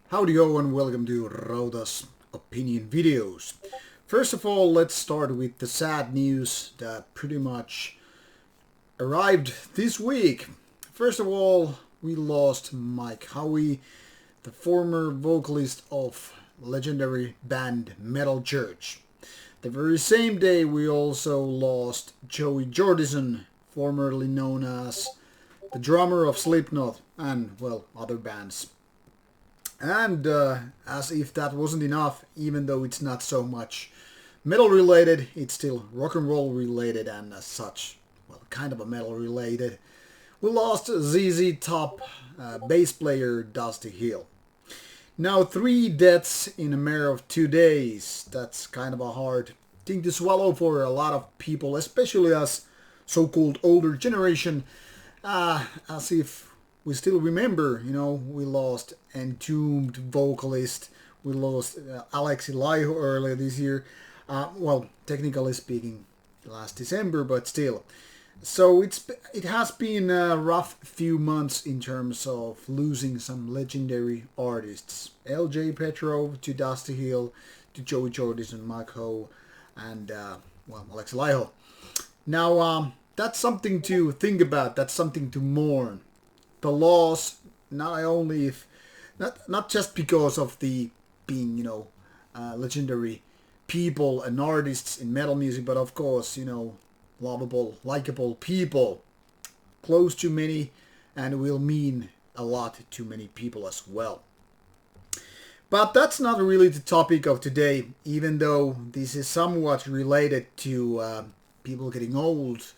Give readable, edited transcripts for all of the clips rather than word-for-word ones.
Howdy ho and welcome to Rauta's opinion videos. First of all, let's start with the sad news that pretty much arrived this week. First of all, we lost Mike Howie, the former vocalist of legendary band Metal Church. The very same day we also lost Joey Jordison, formerly known as the drummer of Slipknot and, well, other bands. And as if that wasn't enough, even though it's not so much metal related, it's still rock and roll related and as such, well, kind of a metal related. We lost ZZ Top bass player Dusty Hill. Now 3 deaths in a matter of 2 days. That's kind of a hard thing to swallow for a lot of people, especially us so-called older generation, as if we still remember, we lost Entombed vocalist, we lost Alexi Laiho earlier this year, well, technically speaking, last December, but still. So it has been a rough few months in terms of losing some legendary artists. L.J. Petrov to Dusty Hill to Joey Jordison, Mike Ho, and, Alexi Laiho. Now, that's something to think about, that's something to mourn. The loss, not just because of the being, legendary people and artists in metal music, but of course, lovable, likable people, close to many, and will mean a lot to many people as well. But that's not really the topic of today, even though this is somewhat related to people getting old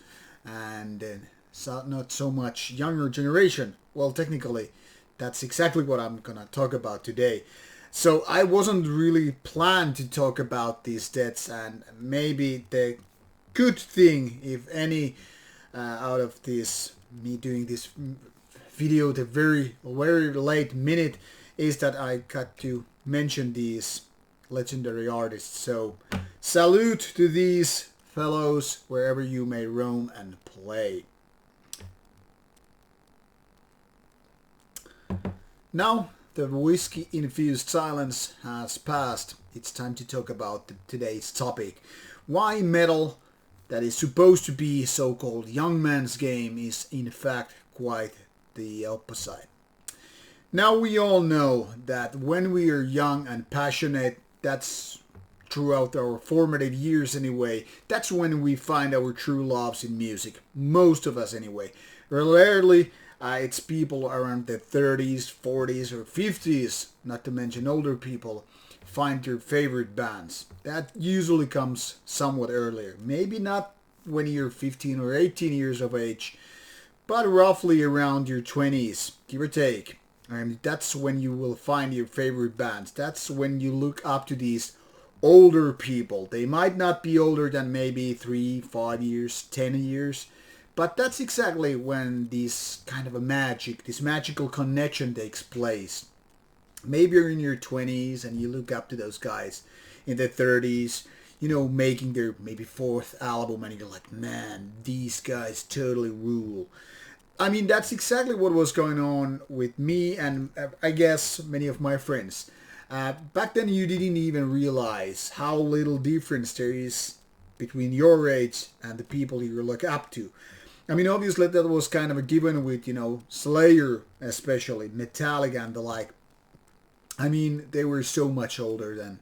and not so much younger generation. Well, technically, that's exactly what I'm gonna talk about today. So I wasn't really planned to talk about these deaths, and maybe the good thing, if any, out of this, me doing this video the very, very late minute, is that I got to mention these legendary artists. So salute to these fellows wherever you may roam and play. Now the whiskey-infused silence has passed. It's time to talk about today's topic. Why metal, that is supposed to be so-called young man's game, is in fact quite the opposite. Now we all know that when we are young and passionate, that's throughout our formative years anyway, that's when we find our true loves in music. Most of us anyway. Rarely it's people around their 30s, 40s or 50s, not to mention older people, find their favorite bands. That usually comes somewhat earlier. Maybe not when you're 15 or 18 years of age, but roughly around your 20s, give or take. And that's when you will find your favorite bands. That's when you look up to these older people. They might not be older than maybe 3, 5 years, 10 years, but that's exactly when this kind of this magical connection takes place. Maybe you're in your 20s and you look up to those guys in their 30s, making their maybe 4th album, and you're like, man, these guys totally rule. I mean, that's exactly what was going on with me and I guess many of my friends. Back then you didn't even realize how little difference there is between your age and the people you look up to. I mean, obviously that was kind of a given with, Slayer especially, Metallica and the like. I mean, they were so much older than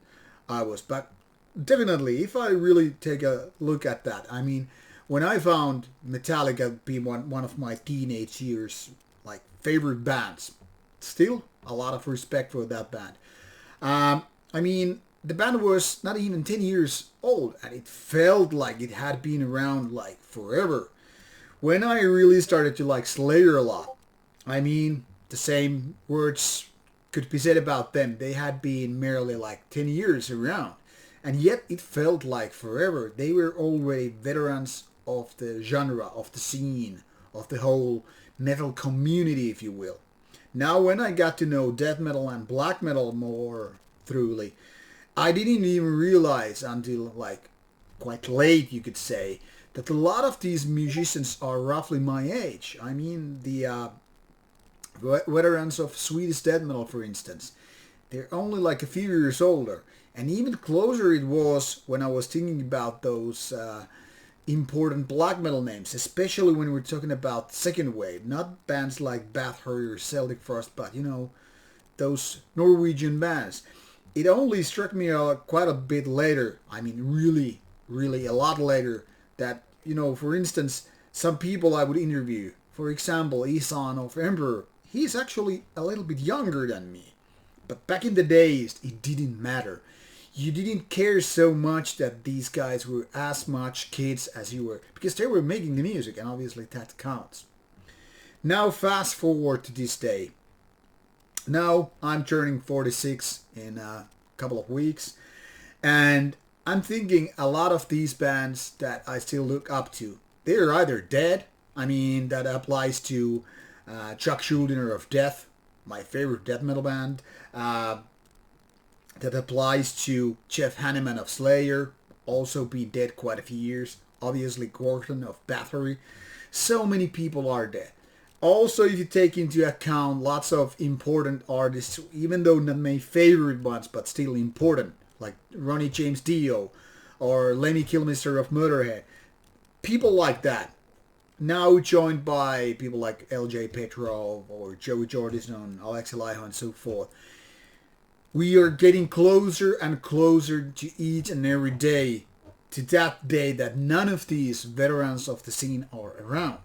I was. But definitely, if I really take a look at that, I mean, when I found Metallica be one of my teenage years, like, favorite bands, still a lot of respect for that band. I mean, the band was not even 10 years old, and it felt like it had been around, like, forever. When I really started to like Slayer a lot, I mean, the same words could be said about them. They had been merely like 10 years around, and yet it felt like forever. They were already veterans of the genre, of the scene, of the whole metal community, if you will. Now when I got to know death metal and black metal more thoroughly, I didn't even realize until like quite late, you could say, that a lot of these musicians are roughly my age. I mean, the veterans of Swedish death metal, for instance, They're only like a few years older. And even closer it was when I was thinking about those important black metal names, especially when we're talking about second wave, not bands like Bathory or Celtic Frost, but those Norwegian bands. It only struck me quite a bit later. I mean, really, really a lot later. That for instance, some people I would interview, for example, Isan of Emperor, he's actually a little bit younger than me. But back in the days, it didn't matter. You didn't care so much that these guys were as much kids as you were, because they were making the music, and obviously that counts. Now fast forward to this day. Now I'm turning 46 in a couple of weeks, and I'm thinking a lot of these bands that I still look up to, they're either dead. I mean, that applies to Chuck Schuldiner of Death, my favorite death metal band. That applies to Jeff Hanneman of Slayer, also been dead quite a few years. Obviously Gordon of Bathory. So many people are dead. Also, if you take into account lots of important artists, even though not my favorite ones, but still important, like Ronnie James Dio or Lemmy Kilmister of Motorhead. People like that. Now joined by people like LJ Petrov or Joey Jordison, Alexi Laiho and so forth. We are getting closer and closer to each and every day to that day that none of these veterans of the scene are around.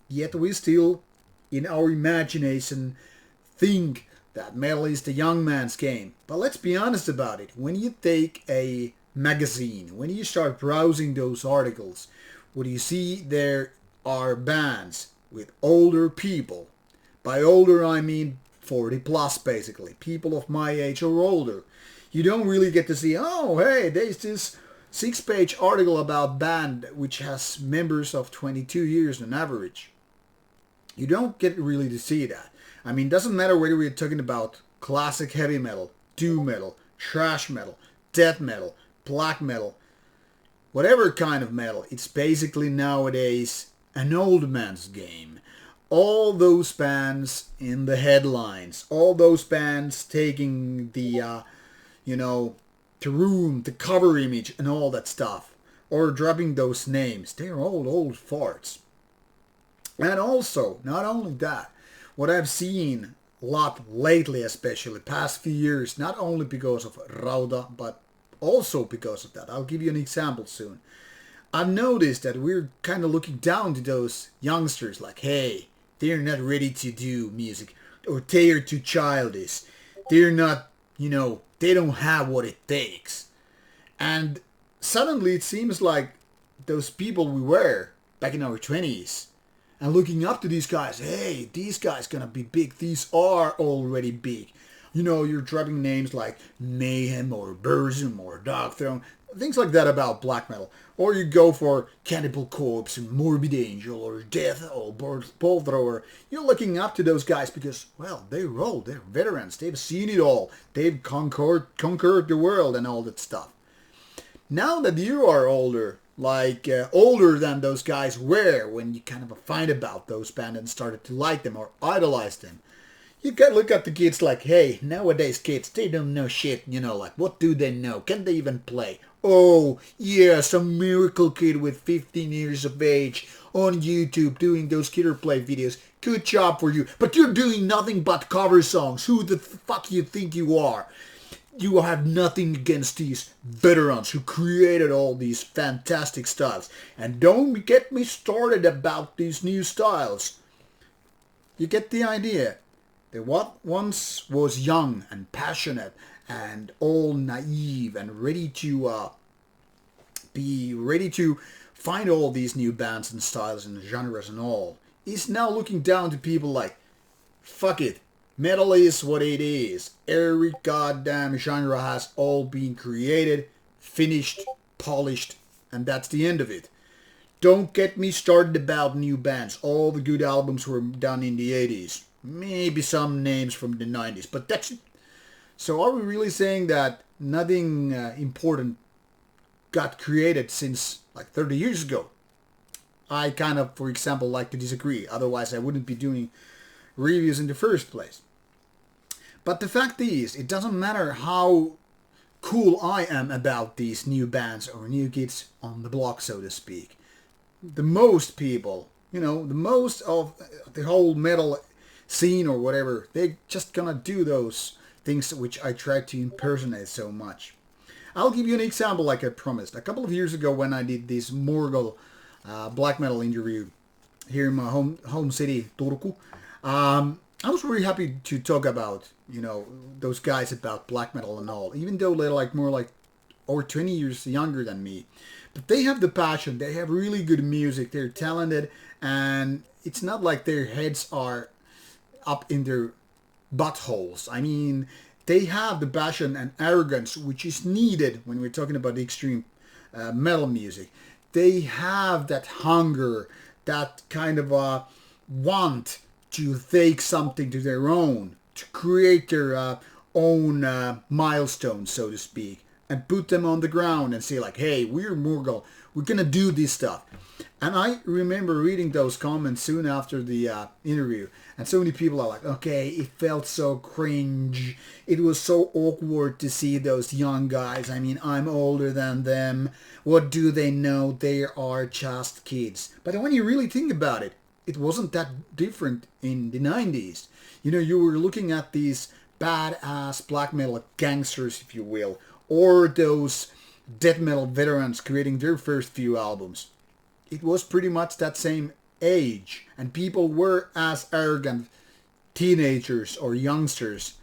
Yet we still, in our imagination, think that metal is the young man's game. But let's be honest about it. When you take a magazine, when you start browsing those articles, what you see there are bands with older people. By older I mean 40 plus basically. People of my age or older. You don't really get to see, oh hey, there's this 6-page article about band which has members of 22 years on average. You don't get really to see that. I mean, it doesn't matter whether we're talking about classic heavy metal, doom metal, thrash metal, death metal, black metal, whatever kind of metal. It's basically nowadays an old man's game. All those bands in the headlines, all those bands taking the, the room, the cover image and all that stuff, or dropping those names, they're all old farts. And also, not only that, what I've seen a lot lately, especially past few years, not only because of Rauta, but also because of that. I'll give you an example soon. I've noticed that we're kind of looking down to those youngsters like, hey, they're not ready to do music, or they're too childish. They're not, they don't have what it takes. And suddenly it seems like those people we were back in our 20s, and looking up to these guys, hey, these guys gonna be big. These are already big. You're dropping names like Mayhem or Burzum or Dogthrone, things like that about black metal. Or you go for Cannibal Corpse and Morbid Angel or Death or Ball Thrower. You're looking up to those guys because, well, they're old, they're veterans, they've seen it all, they've conquered the world and all that stuff. Now that you are older, older than those guys were when you kind of find about those bands and started to like them or idolize them, you can look at the kids like, hey, nowadays kids, they don't know shit, what do they know? Can they even play? Oh, yeah, some miracle kid with 15 years of age on YouTube doing those Killer Play videos. Good job for you. But you're doing nothing but cover songs. Who the fuck you think you are? You have nothing against these veterans who created all these fantastic styles. And don't get me started about these new styles. You get the idea. That what once was young and passionate and all naive and ready to find all these new bands and styles and genres and all, is now looking down to people like, fuck it, metal is what it is. Every goddamn genre has all been created, finished, polished, and that's the end of it. Don't get me started about new bands. All the good albums were done in the 80s. Maybe some names from the 90s, but that's it. So are we really saying that nothing important got created since like 30 years ago? I kind of, for example, like to disagree. Otherwise, I wouldn't be doing reviews in the first place. But the fact is, it doesn't matter how cool I am about these new bands or new kids on the block, so to speak. The most people, the most of the whole metal scene or whatever, they're just gonna do those things which I try to impersonate so much. I'll give you an example like I promised. A couple of years ago when I did this Morgul black metal interview here in my home city, Turku, I was really happy to talk about, those guys about black metal and all, even though they're like more like over 20 years younger than me. But they have the passion, they have really good music, they're talented, and it's not like their heads are up in their buttholes. I mean, they have the passion and arrogance which is needed when we're talking about the extreme metal music. They have that hunger, that kind of want to take something to their own, to create their own milestones, so to speak, and put them on the ground and say like, hey, we're Morgul, we're gonna do this stuff. And I remember reading those comments soon after the interview, and so many people are like, okay, it felt so cringe, it was so awkward to see those young guys, I mean, I'm older than them, what do they know, they are just kids. But when you really think about it, it wasn't that different in the 90s. You were looking at these badass black metal gangsters, if you will, or those death metal veterans creating their first few albums. It was pretty much that same age, and people were as arrogant teenagers or youngsters.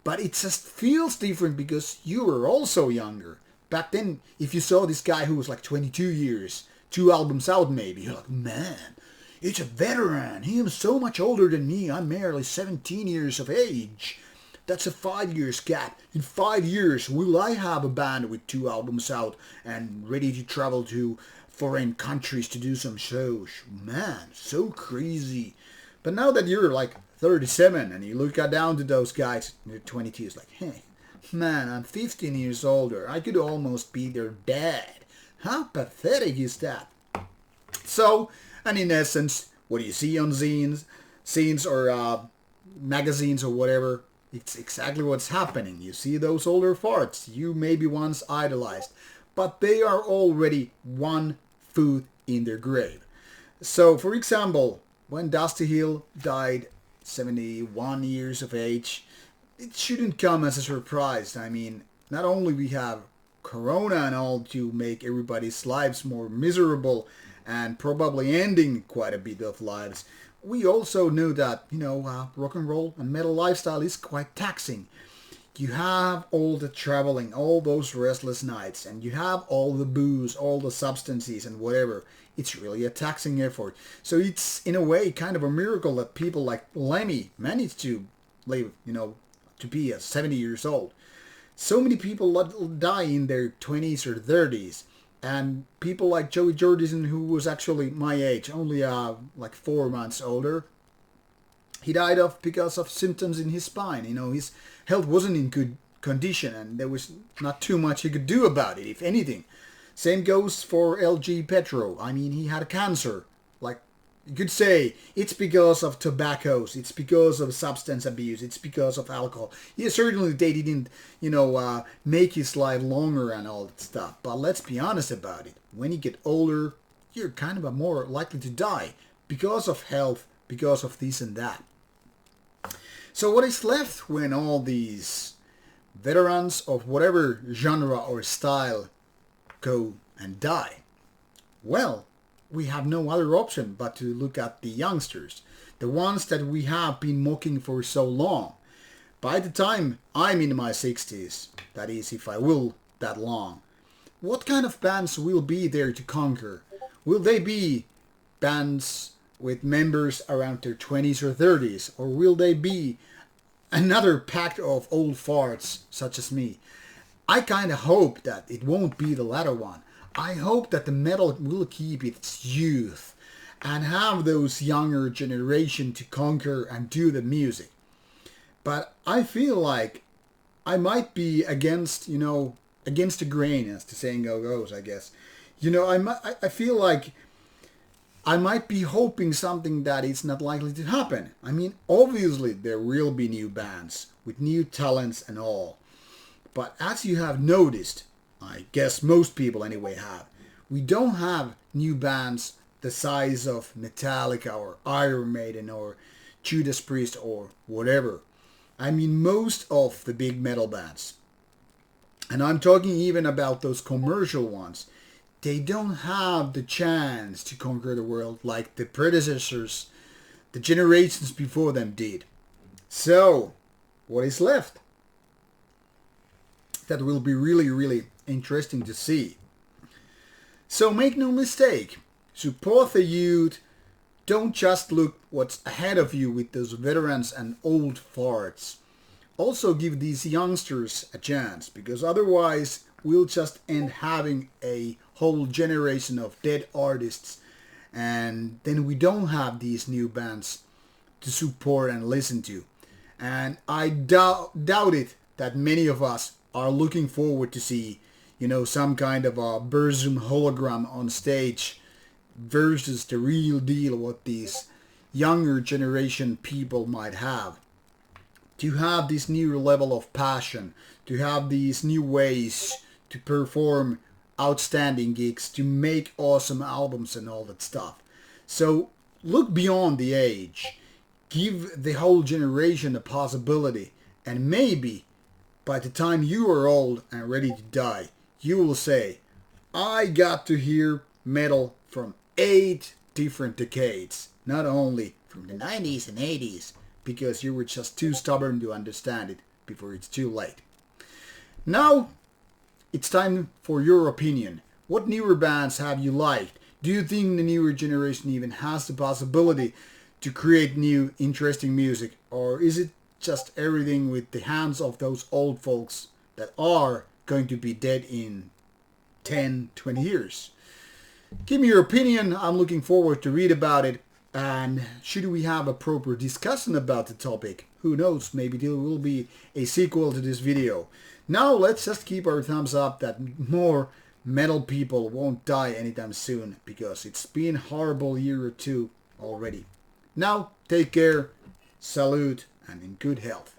But it just feels different because you were also younger. Back then, if you saw this guy who was like 22 years, 2 albums out maybe, you're like, man, it's a veteran. He is so much older than me. I'm merely 17 years of age. That's a 5 years gap. In 5 years, will I have a band with 2 albums out and ready to travel to foreign countries to do some shows? Man, so crazy. But now that you're like 37 and you look down to those guys in their 22s like, hey, man, I'm 15 years older. I could almost be their dad. How pathetic is that? So, and in essence, what do you see on scenes or magazines or whatever? It's exactly what's happening. You see those older farts you maybe once idolized, but they are already 1 foot in their grave. So, for example, when Dusty Hill died, 71 years of age, it shouldn't come as a surprise. I mean, not only we have Corona and all to make everybody's lives more miserable and probably ending quite a bit of lives, we also know that, rock and roll and metal lifestyle is quite taxing. You have all the traveling, all those restless nights, and you have all the booze, all the substances and whatever. It's really a taxing effort. So it's, in a way, kind of a miracle that people like Lemmy managed to live, to be 70 years old. So many people die in their 20s or 30s. And people like Joey Jordison, who was actually my age, only like 4 months older, he died because of symptoms in his spine. His health wasn't in good condition and there was not too much he could do about it, if anything. Same goes for LG Petro. I mean, he had cancer. Like, you could say it's because of tobaccos, it's because of substance abuse, it's because of alcohol. Yeah, certainly they didn't, make his life longer and all that stuff. But let's be honest about it. When you get older, you're kind of more likely to die because of health, because of this and that. So what is left when all these veterans of whatever genre or style go and die? Well, we have no other option but to look at the youngsters, the ones that we have been mocking for so long. By the time I'm in my 60s, that is, if I will, that long, what kind of bands will be there to conquer? Will they be bands with members around their 20s or 30s, or will they be another pack of old farts such as me? I kind of hope that it won't be the latter one. I hope that the metal will keep its youth and have those younger generation to conquer and do the music. But I feel like I might be against the grain, as the saying goes, I guess. I feel like I might be hoping something that is not likely to happen. I mean, obviously there will be new bands with new talents and all. But as you have noticed, I guess most people anyway have, we don't have new bands the size of Metallica or Iron Maiden or Judas Priest or whatever. I mean most of the big metal bands. And I'm talking even about those commercial ones. They don't have the chance to conquer the world like the predecessors, the generations before them did. So, what is left? That will be really, really interesting to see. So make no mistake, support the youth. Don't just look what's ahead of you with those veterans and old farts. Also give these youngsters a chance, because otherwise we'll just end having a whole generation of dead artists, and then we don't have these new bands to support and listen to. And I doubt it that many of us are looking forward to see, some kind of a Burzum hologram on stage versus the real deal what these younger generation people might have. To have this new level of passion, to have these new ways to perform outstanding gigs, to make awesome albums and all that stuff. So look beyond the age. Give the whole generation a possibility, and maybe by the time you are old and ready to die, you will say, I got to hear metal from 8 different decades, not only from the 90s and 80s, because you were just too stubborn to understand it before it's too late. Now, it's time for your opinion. What newer bands have you liked? Do you think the newer generation even has the possibility to create new, interesting music? Or is it just everything with the hands of those old folks that are going to be dead in 10, 20 years? Give me your opinion. I'm looking forward to read about it. And should we have a proper discussion about the topic? Who knows, maybe there will be a sequel to this video. Now let's just keep our thumbs up that more metal people won't die anytime soon, because it's been a horrible year or two already. Now, take care, salute, and in good health.